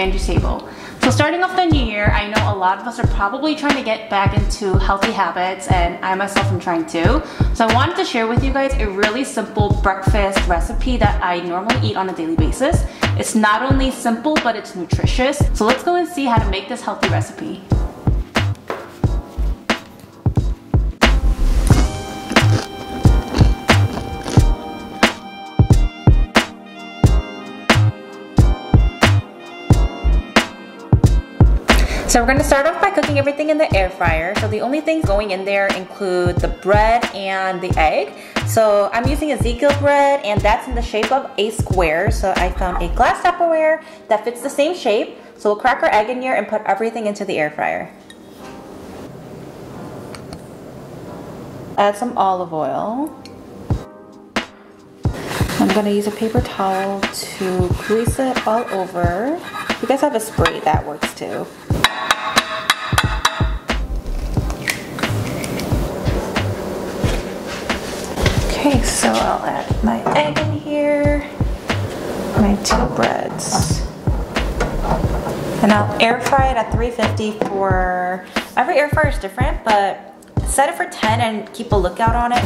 and disable. So starting off the new year, I know a lot of us are probably trying to get back into healthy habits, and I myself am trying too. So I wanted to share with you guys a really simple breakfast recipe that I normally eat on a daily basis. It's not only simple, but it's nutritious. So let's go and see how to make this healthy recipe. So we're going to start off by cooking everything in the air fryer. So the only things going in there include the bread and the egg. So I'm using Ezekiel Bread, and that's in the shape of a square. So I found a glass Tupperware that fits the same shape. So we'll crack our egg in here and put everything into the air fryer. Add some olive oil. I'm going to use a paper towel to grease it all over. If you guys have a spray, that works too. Okay, so I'll add my egg in here, my 2 breads, and I'll air fry it at 350 for, every air fryer is different, but set it for 10 and keep a lookout on it.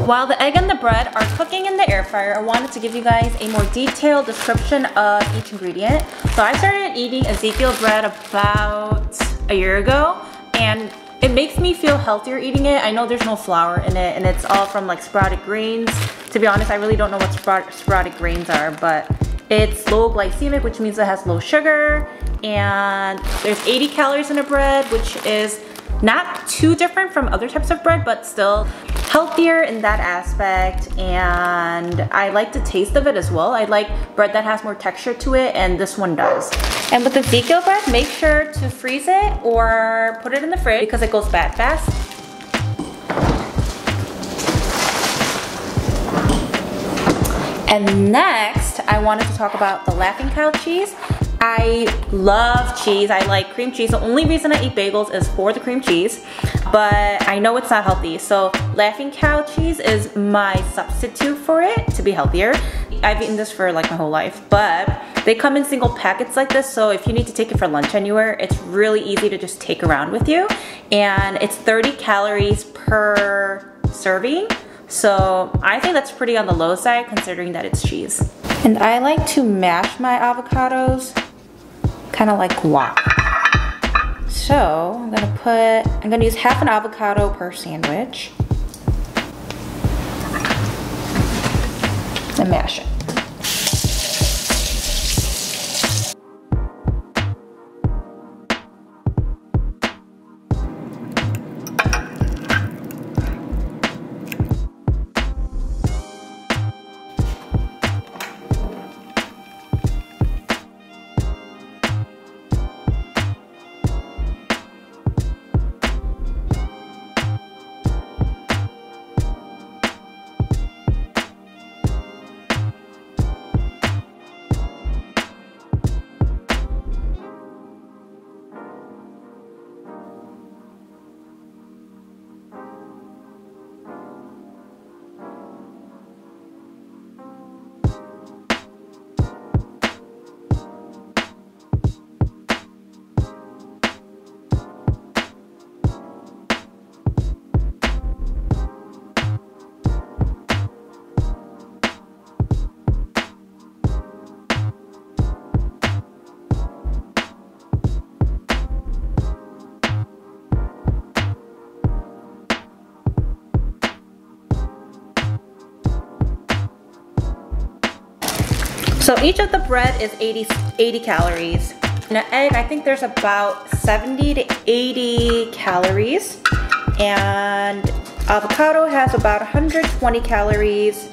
While the egg and the bread are cooking in the air fryer, I wanted to give you guys a more detailed description of each ingredient. So I started eating Ezekiel Bread about a year ago, and it makes me feel healthier eating it. I know there's no flour in it, and it's all from like sprouted grains. To be honest, I really don't know what sprouted grains are, but it's low glycemic, which means it has low sugar, and there's 80 calories in a bread, which is not too different from other types of bread, but still healthier in that aspect, and I like the taste of it as well. I like bread that has more texture to it, and this one does. And with Ezekiel Bread, make sure to freeze it or put it in the fridge because it goes bad fast. And next, I wanted to talk about the Laughing Cow cheese. I love cheese. I like cream cheese. The only reason I eat bagels is for the cream cheese, but I know it's not healthy. So Laughing Cow cheese is my substitute for it to be healthier. I've eaten this for like my whole life, but they come in single packets like this, so if you need to take it for lunch anywhere, it's really easy to just take around with you. And it's 30 calories per serving. So I think that's pretty on the low side considering that it's cheese. And I like to mash my avocados kind of like guac. So I'm gonna use half an avocado per sandwich and mash it. So each of the bread is 80 calories. In an egg, I think there's about 70 to 80 calories. And avocado has about 120 calories.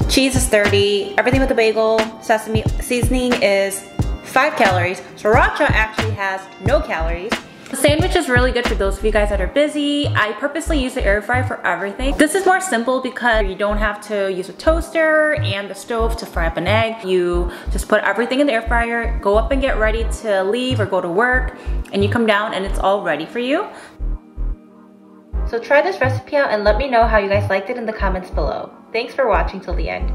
Cheese is 30. Everything with the bagel, sesame seasoning is 5 calories. Sriracha actually has no calories. The sandwich is really good for those of you guys that are busy. I purposely use the air fryer for everything. This is more simple because you don't have to use a toaster and the stove to fry up an egg. You just put everything in the air fryer, go up and get ready to leave or go to work, and you come down and it's all ready for you. So try this recipe out and let me know how you guys liked it in the comments below. Thanks for watching till the end.